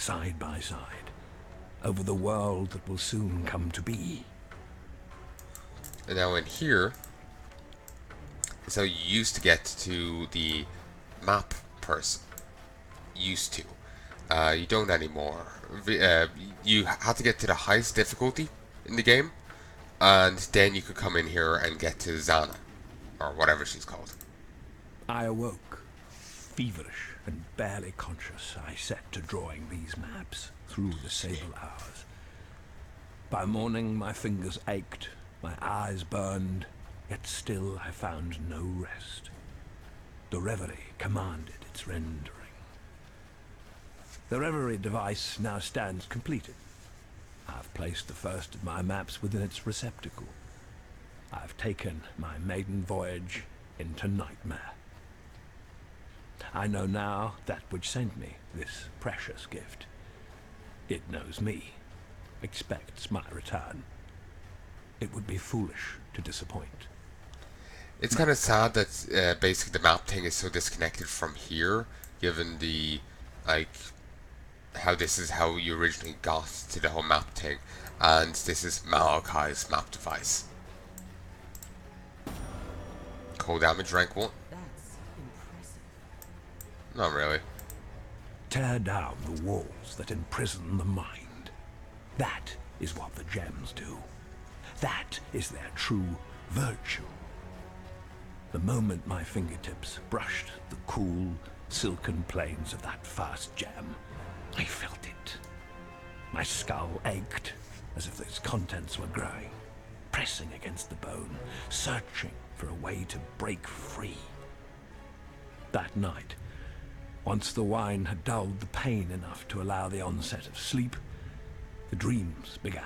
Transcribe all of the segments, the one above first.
side by side, over the world that will soon come to be. And now in here is how you used to get to the map person. Used to. You don't anymore. You had to get to the highest difficulty in the game, and then you could come in here and get to Zana, or whatever she's called. I awoke, feverish and barely conscious. I set to drawing these maps through the sable hours. By morning my fingers ached, my eyes burned, yet still I found no rest. The reverie commanded its rendering. The reverie device now stands completed. I've placed the first of my maps within its receptacle. I've taken my maiden voyage into nightmare. I know now that which sent me this precious gift. It knows me, expects my return. It would be foolish to disappoint. It's kind of sad that basically the map thing is so disconnected from here, given the, like, how this is how you originally got to the whole map thing, and this is Malachi's map device. Cold damage rank 1. That's impressive. Not really. Tear down the walls that imprison the mind. That is what the gems do. That is their true virtue. The moment my fingertips brushed the cool, silken plains of that first gem, I felt it. My skull ached, as if its contents were growing, pressing against the bone, searching for a way to break free. That night, once the wine had dulled the pain enough to allow the onset of sleep, the dreams began.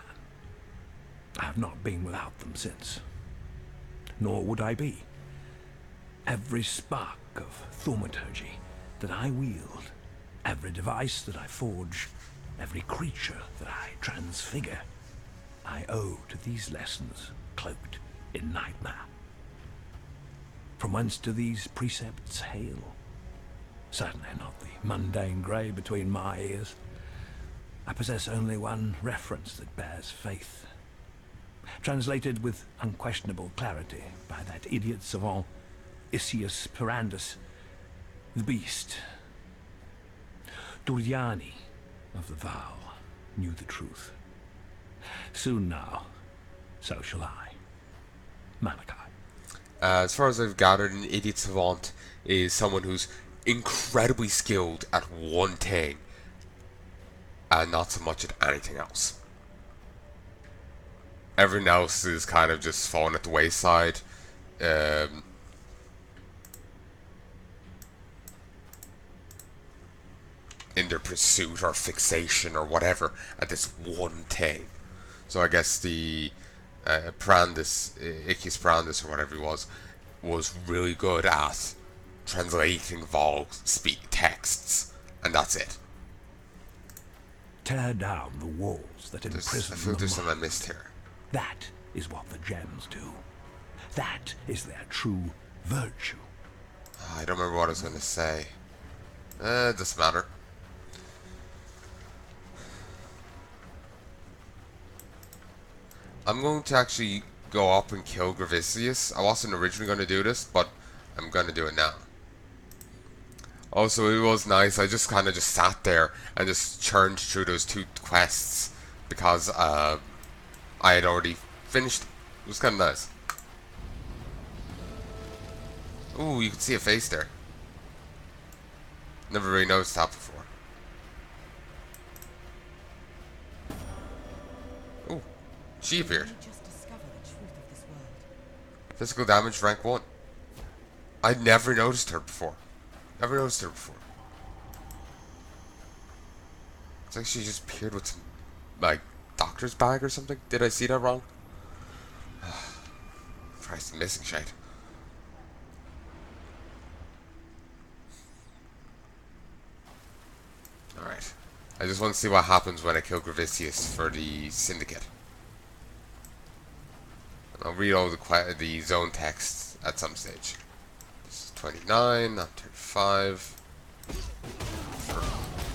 I have not been without them since. Nor would I be. Every spark of thaumaturgy that I wield, every device that I forge, every creature that I transfigure, I owe to these lessons cloaked in nightmare. From whence do these precepts hail? Certainly not the mundane grey between my ears. I possess only one reference that bears faith, translated with unquestionable clarity by that idiot savant, Isius Perandus, the beast. Duriani of the vow knew the truth. Soon now, so shall I. Malachi. As far as I've gathered, an idiot savant is someone who's incredibly skilled at one thing and not so much at anything else. Everything else is kind of just falling at the wayside. In their pursuit or fixation or whatever at this one thing. So I guess the Ichthys Brandis or whatever he was really good at translating Vol speak texts, and that's it. Tear down the walls that imprison I feel the there's something I mind. missed here. That is what the gems do. That is their true virtue. I don't remember what I was going to say. It doesn't matter. I'm going to actually go up and kill Gravicius. I wasn't originally going to do this, but I'm going to do it now. Also, it was nice. I just kind of just sat there and just churned through those 2 quests because I had already finished. It was kind of nice. Ooh, you can see a face there. Never really noticed that before. Ooh, she appeared. You just discover the truth of this world. Physical damage rank 1. I'd never noticed her before. Never noticed her before. It's like she just appeared with some, like, doctor's bag or something. Did I see that wrong? Christ, I'm missing shit. Alright. I just want to see what happens when I kill Gravicius for the Syndicate. I'll read all the zone texts at some stage. This is 29, not 35.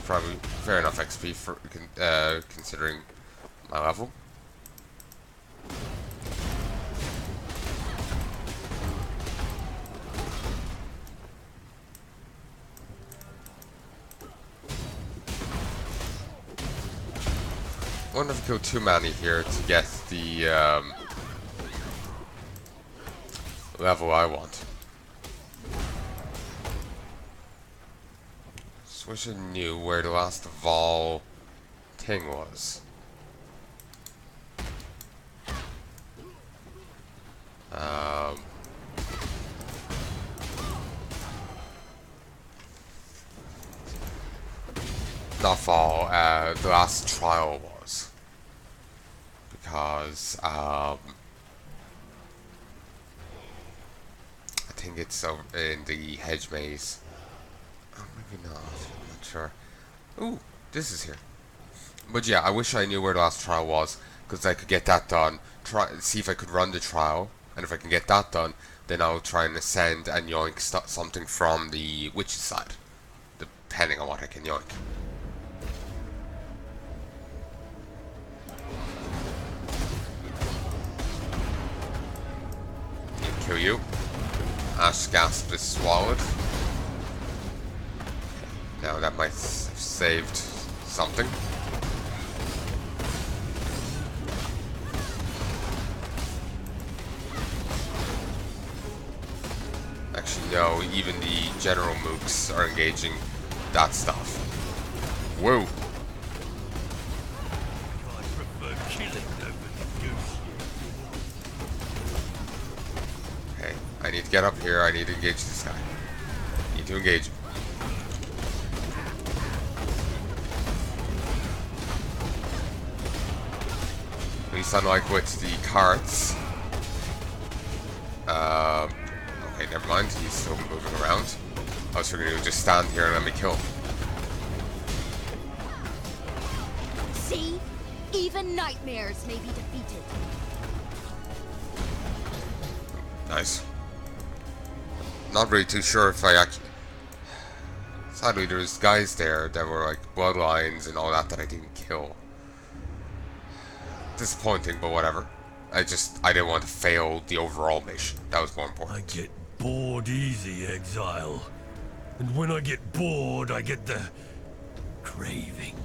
probably fair enough XP for considering my level. I wonder if I kill too many here to get the level I want. Just wish I knew where the last Vol thing was. Not Vol, the last trial was. Because, I think it's over in the hedge maze. Oh, maybe not. I'm not sure. Ooh, this is here. But yeah, I wish I knew where the last trial was, because I could get that done. See if I could run the trial, and if I can get that done, then I'll try and ascend and yoink something from the witch's side, depending on what I can yoink. Kill you. Ash Gasp is swallowed. Now that might have saved something. Actually, no, even the general mooks are engaging that stuff. Whoa! Okay, I need to get up here, I need to engage this guy. Need to engage him. At least unlike with the carts. Okay, never mind, he's still moving around. I was figuring he would just stand here and let me kill him. See? Even nightmares may be defeated. Nice. Not really too sure if I actually... Sadly, there's guys there that were like bloodlines and all that I didn't kill. Disappointing, but whatever. I didn't want to fail the overall mission. That was more important. I get bored easy, Exile. And when I get bored, I get the craving.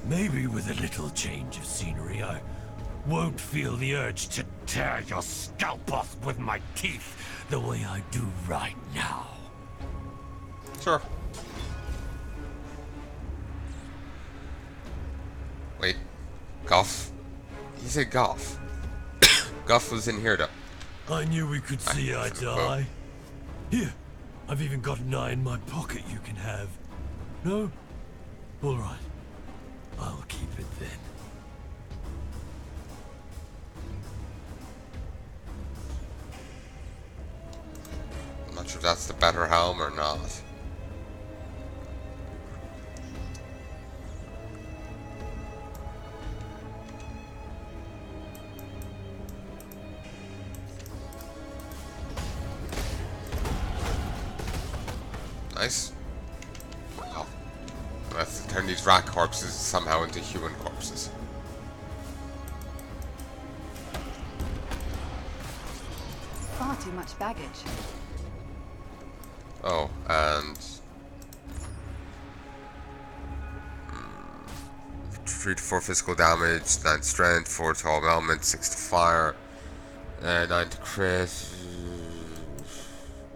Maybe with a little change of scenery, I won't feel the urge to tear your scalp off with my teeth the way I do right now. Sure. Wait. Goff? He said Goff. Goff was in here though. I knew we could see eye to eye. Here, I've even got an eye in my pocket you can have. No? Alright. I'll keep it then. I'm not sure if that's the better helm or not. Nice. Oh. Let's turn these rat corpses somehow into human corpses. Far too much baggage. Oh, and... 3 to 4 physical damage, 9 strength, 4 to all elements, 6 to fire, 9 to crit.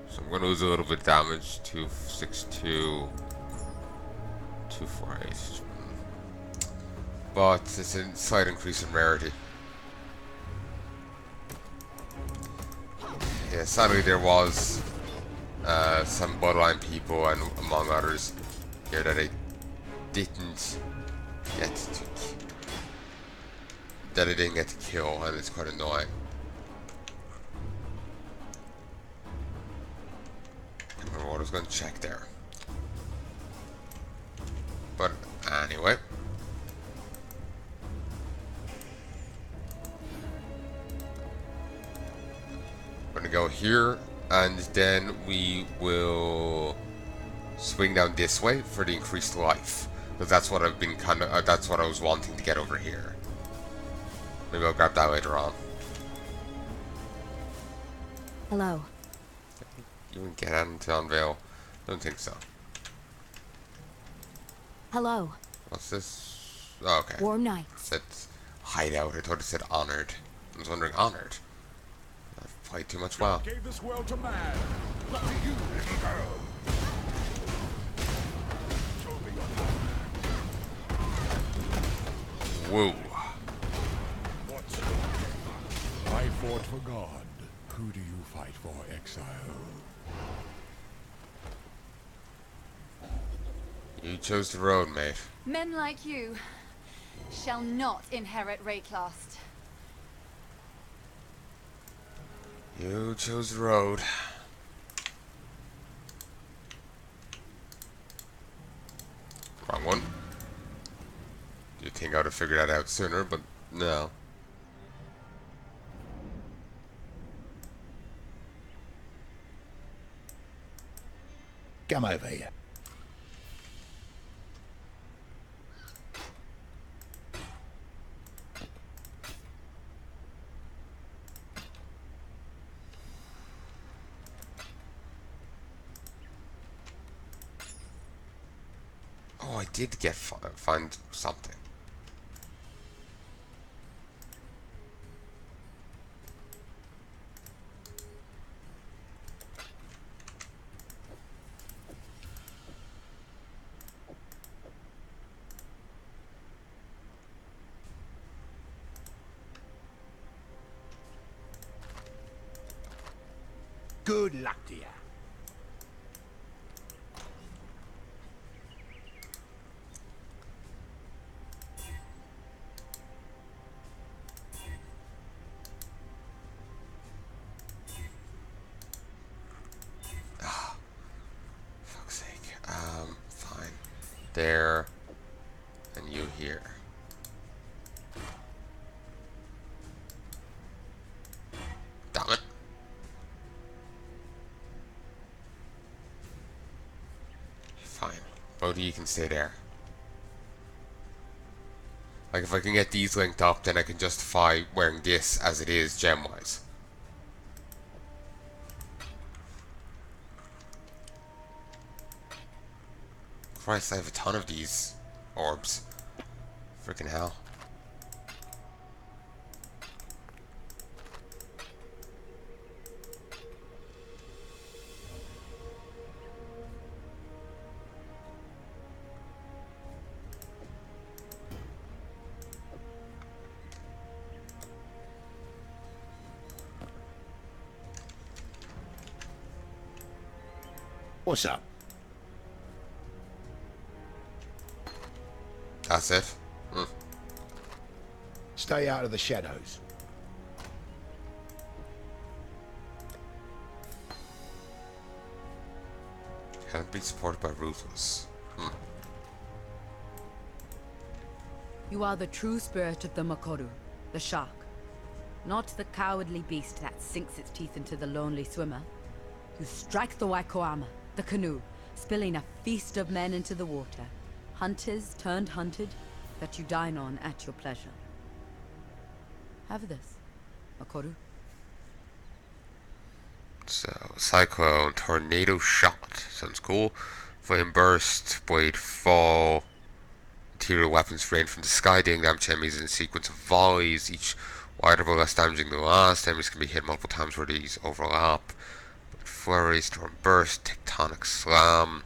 So I'm going to lose a little bit of damage to 6 to 2, 4, 8. But it's a slight increase in rarity. Yeah, sadly there was some bloodline people and among others here that I didn't get to kill, and it's quite annoying. I don't remember what I was going to check there. But anyway. I'm gonna go here, and then we will swing down this way for the increased life. Because that's what I've been that's what I was wanting to get over here. Maybe I'll grab that later on. Hello. You can get out into Unveil. Don't think so. Hello. What's this? Oh, okay. Warm It nights. said hideout. I thought it said honored. I was wondering, honored? I've played too much WoW. Gave this world to man. Lucky you, little girl. Show me your power. Woo. What's your name? I fought for God. Who do you fight for, Exile? You chose the road, mate. Men like you shall not inherit Rayclast. You chose the road. Wrong one. You'd think I would have figured that out sooner, but no. Come over here. Oh, I did get find something. Good luck to you. Fuck's sake. Fine. There. And you here. Damn it. Fine. Both of you can stay there. Like, if I can get these linked up, then I can justify wearing this as it is gem-wise. Christ, I have a ton of these orbs. Freaking hell. What's up? That's it? Hmm. Stay out of the shadows. Can't be supported by Ruthless. Hmm. You are the true spirit of the Makoru, the shark. Not the cowardly beast that sinks its teeth into the lonely swimmer. You strike the Waikoama, the canoe, spilling a feast of men into the water. Hunters turned hunted, that you dine on at your pleasure. Have this, Makoru. So, Cyclone, Tornado Shot. Sounds cool. Flame Burst, Blade Fall. Material weapons rain from the sky, dealing damage to enemies in a sequence of volleys, each wider but less damaging than the last. Enemies can be hit multiple times where these overlap. Flurry, Storm Burst, Tectonic Slam.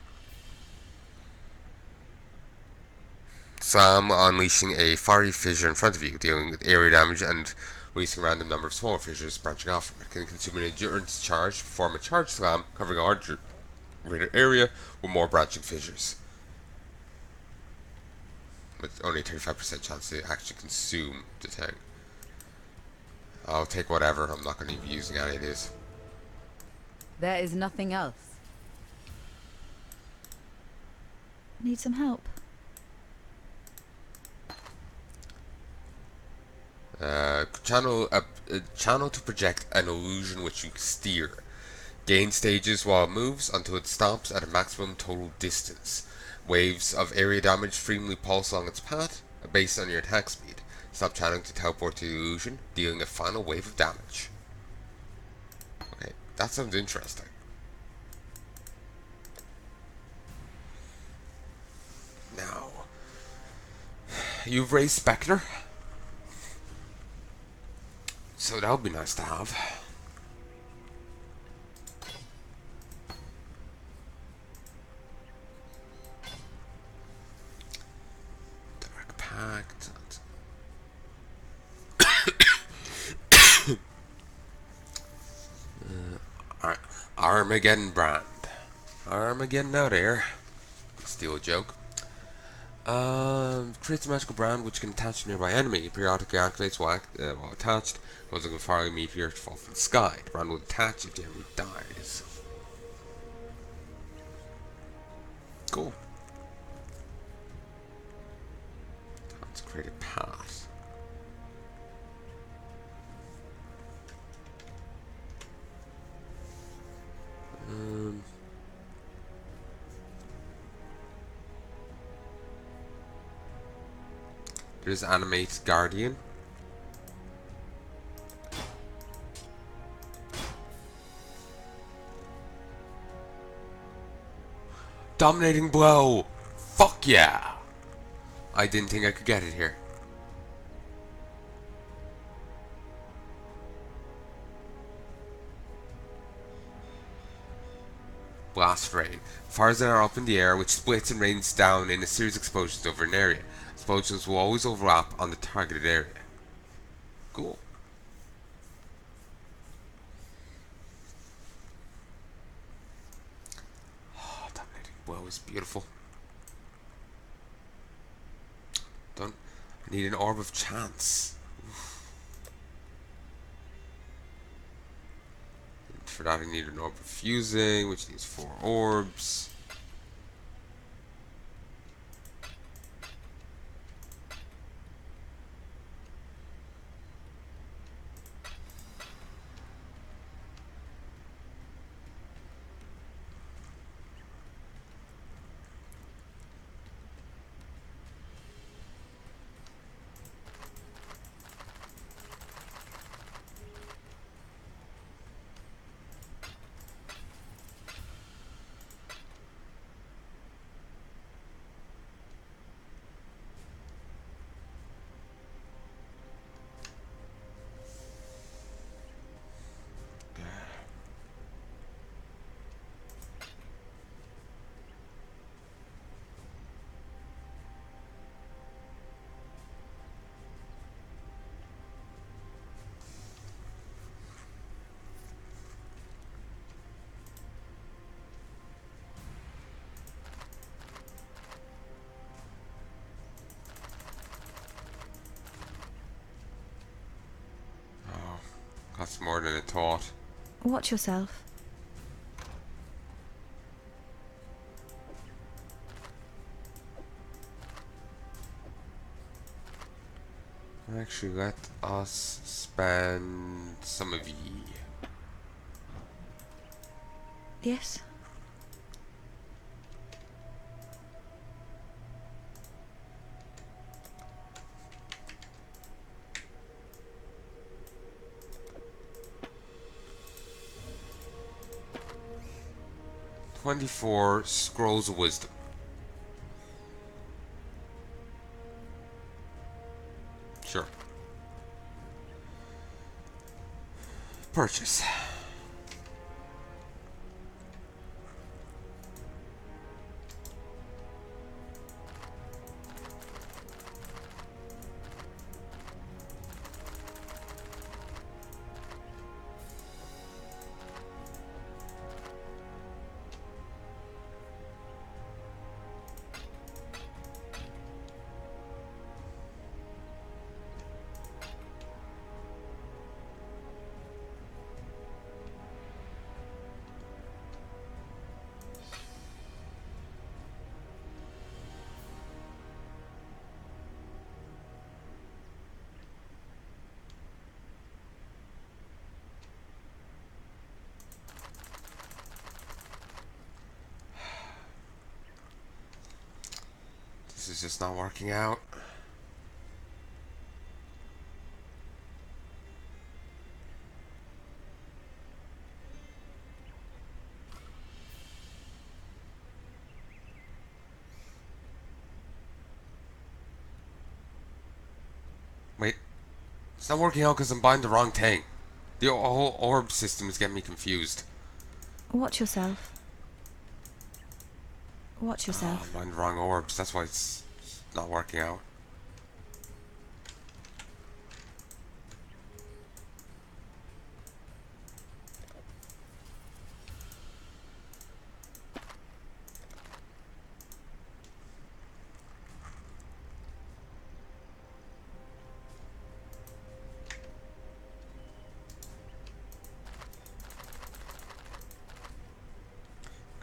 Slam, unleashing a fiery fissure in front of you, dealing with area damage and releasing a random number of smaller fissures branching off from it. Can consume an endurance charge to perform a charge slam, covering a larger greater area with more branching fissures. With only a 35% chance to actually consume the thing. I'll take whatever, I'm not going to be using any of these. There is nothing else. Need some help? Channel to project an illusion which you steer. Gain stages while it moves until it stops at a maximum total distance. Waves of area damage freely pulse along its path, based on your attack speed. Stop channeling to teleport to the illusion, dealing a final wave of damage. Okay, that sounds interesting. Now, you've raised Spectre, so that would be nice to have. Dark Pact. Armageddon brand. Armageddon out here. Steal a joke. Creates a magical brand which can attach to a nearby enemy. It periodically activates while attached, causing a fiery meteor to fall from the sky. The brand will attach if the enemy dies. Cool. Let's create a path. There's Animate Guardian. Dominating Blow! Fuck yeah! I didn't think I could get it here. Blast Rain. Fires that are up in the air, which splits and rains down in a series of explosions over an area. Explosions will always overlap on the targeted area. Cool. Oh, Dominating Blow is beautiful. I need an Orb of Chance. For that I need an Orb of Fusing, which needs 4 orbs. That's more than I thought. Watch yourself. Actually, let us spend some of ye. Yes? "24 Scrolls of Wisdom." Sure. Purchase. is just not working out. Wait, it's not working out because I'm buying the wrong thing. The whole orb system is getting me confused. Watch yourself. Watch Oh, yourself. I'm buying the wrong orbs, that's why it's not working out.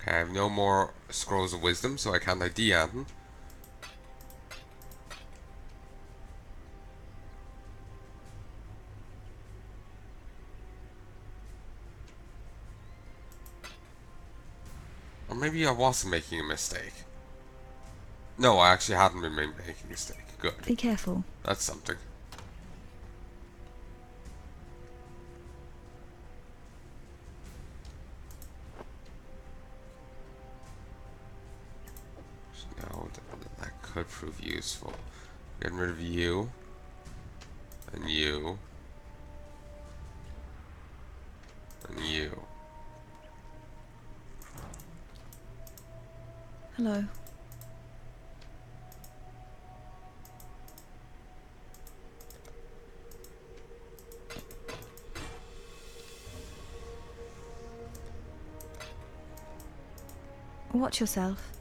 Okay, I have no more scrolls of wisdom, so I can't ID anything. Or maybe I wasn't making a mistake. No, I actually hadn't been making a mistake. Good. Be careful. That's something. No, that could prove useful. Getting rid of you. And you. And you. Hello. Watch yourself.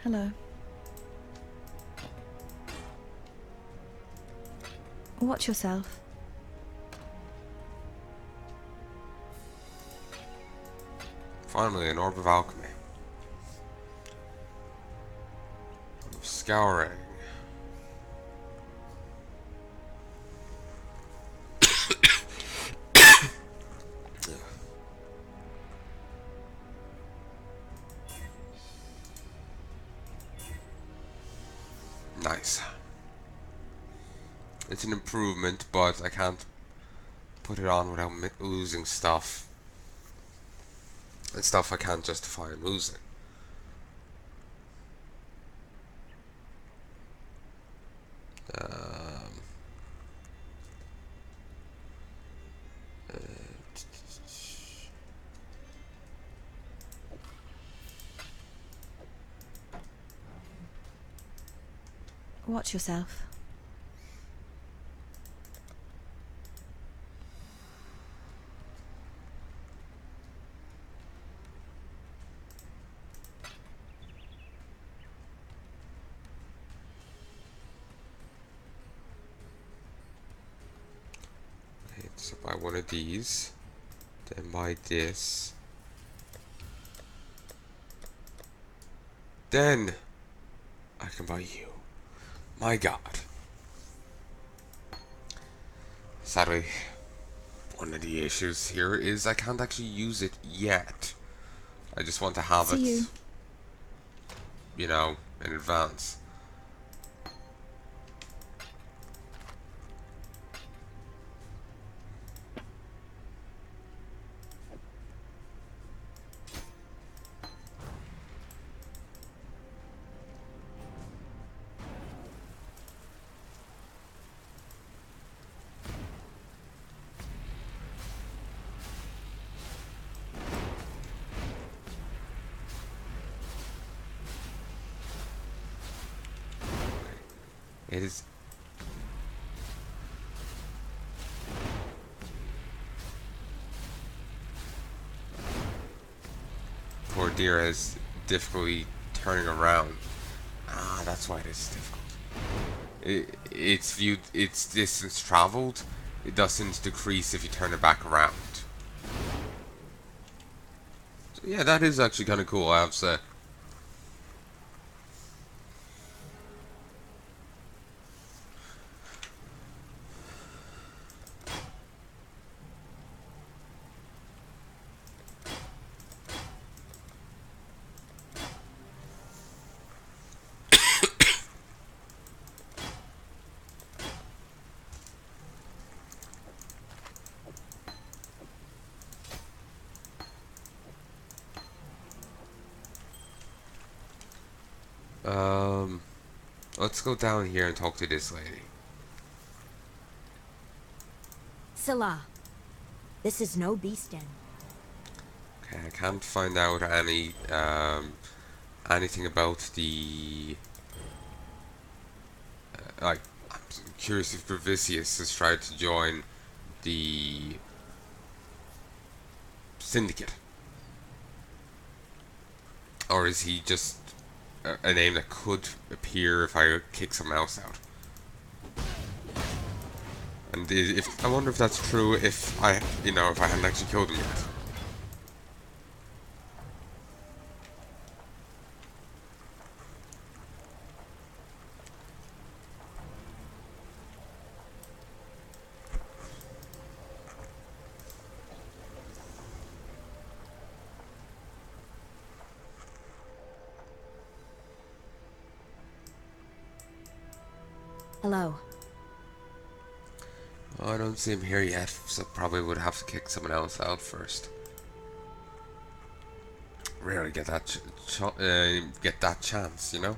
Hello. Watch yourself. Finally, an orb of alchemy. Of scouring. Nice. It's an improvement, but I can't put it on without losing stuff. And stuff I can't justify losing. Watch yourself. Okay, so buy one of these, then buy this, then I can buy you. My god. Sadly, one of the issues here is I can't actually use it yet. I just want to have See it, you. you know, in advance. It is. Poor deer has difficulty turning around. Ah, that's why it is difficult. It's viewed. Its distance traveled. It doesn't decrease if you turn it back around. So yeah, that is actually kind of cool, I have to say. Let's go down here and talk to this lady. Salah, this is no beast den. Okay, I can't find out anything about the. I'm curious if Gravicius has tried to join the Syndicate, or is he just a name that could appear if I kick someone else out? And if I wonder if that's true, if I hadn't actually killed him yet. Hello. Oh, I don't see him here yet, so probably would have to kick someone else out first. Rarely get that chance, you know.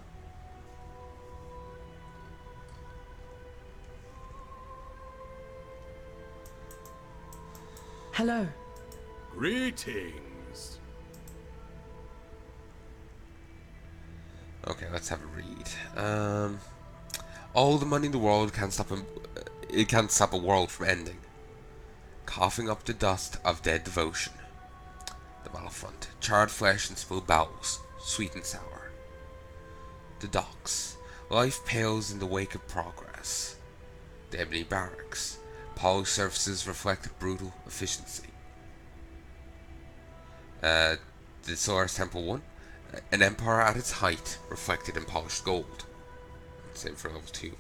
Hello. Greetings. Okay, let's have a read. All the money in the world can't stop him. It can't stop a world from ending. Coughing up the dust of dead devotion. The battlefront. Charred flesh and spilled bowels. Sweet and sour. The docks. Life pales in the wake of progress. The ebony barracks. Polished surfaces reflect brutal efficiency. The Solar's Temple 1. An empire at its height, reflected in polished gold. Same for level 2.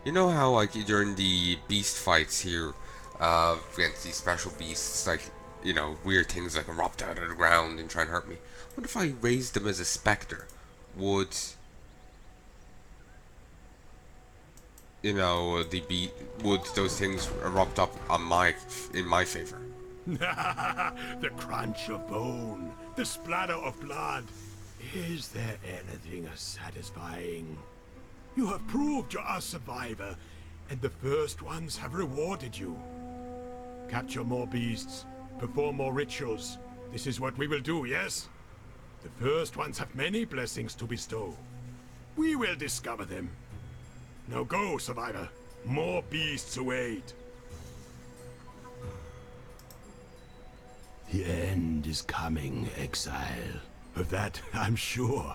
You know how, like, during the beast fights here, against these special beasts, like, you know, weird things like erupt out of the ground and try and hurt me. What if I raised them as a spectre? Would, you know, would those things erupt up on in my favor? The crunch of bone, the splatter of blood. Is there anything as satisfying? You have proved you're a survivor, and the first ones have rewarded you. Capture more beasts, perform more rituals. This is what we will do, yes? The first ones have many blessings to bestow. We will discover them. Now go, survivor. More beasts await. The end is coming, Exile. Of that, I'm sure.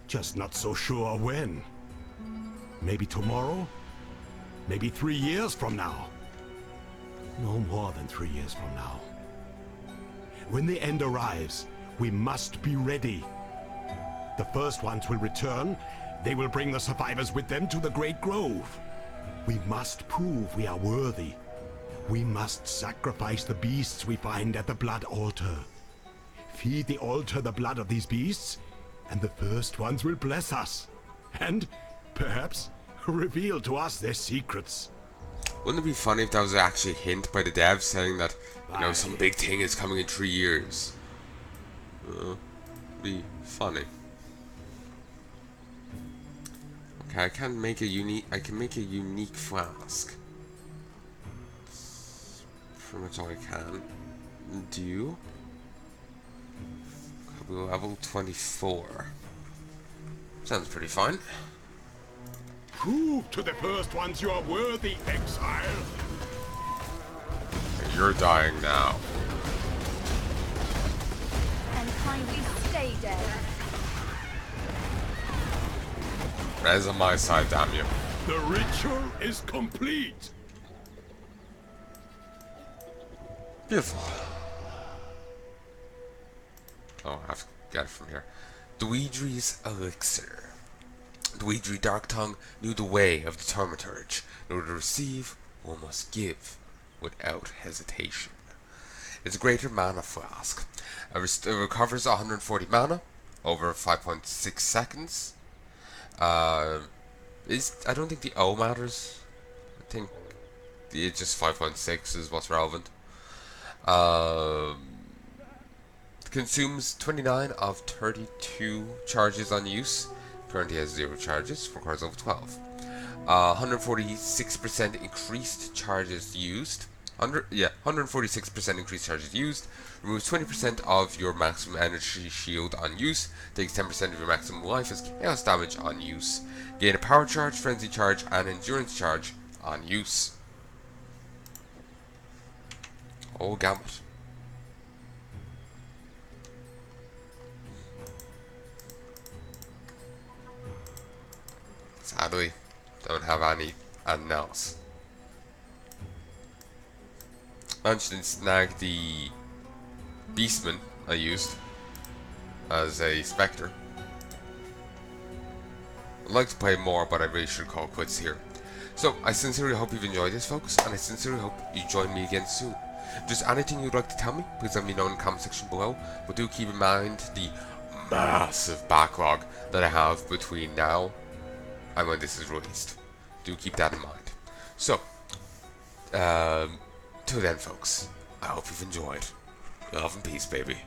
Just not so sure when. Maybe tomorrow? Maybe 3 years from now? No more than 3 years from now. When the end arrives, we must be ready. The first ones will return. They will bring the survivors with them to the Great Grove. We must prove we are worthy. We must sacrifice the beasts we find at the blood altar. Feed the altar the blood of these beasts, and the first ones will bless us. And, perhaps, reveal to us their secrets. Wouldn't it be funny if that was actually a hint by the devs saying that, you know, some big thing is coming in 3 years? Be funny. Okay, I can make a unique flask. That's pretty much all I can do. Could be level 24. Sounds pretty fine. Prove to the first ones you are worthy, Exile. You're dying now. And kindly stay dead. Res on my side, damn you. The ritual is complete. Beautiful. Oh, I have to get it from here. Dweedri's Elixir. Dweedri Darktongue knew the way of the Thaumaturge. In order to receive, one must give, without hesitation. It's a greater mana flask. It recovers 140 mana over 5.6 seconds. I don't think the O matters. I think it's just 5.6 is what's relevant. Um, consumes 29 of 32 charges on use. Currently has 0 charges for cards over 12. 146% increased charges used. 146% increased charges used. Removes 20% of your maximum energy shield on use. Takes 10% of your maximum life as chaos damage on use. Gain a power charge, frenzy charge, and endurance charge on use. Oh, gamut. Sadly, don't have anything else. Managed to snag the Beastman I used as a Spectre. I'd like to play more, but I really should call quits here. So, I sincerely hope you've enjoyed this, folks, and I sincerely hope you join me again soon. If there's anything you'd like to tell me, please let me know in the comment section below, but do keep in mind the massive backlog that I have between now and when this is released. Do keep that in mind. So, till then, folks, I hope you've enjoyed. Love and peace, baby.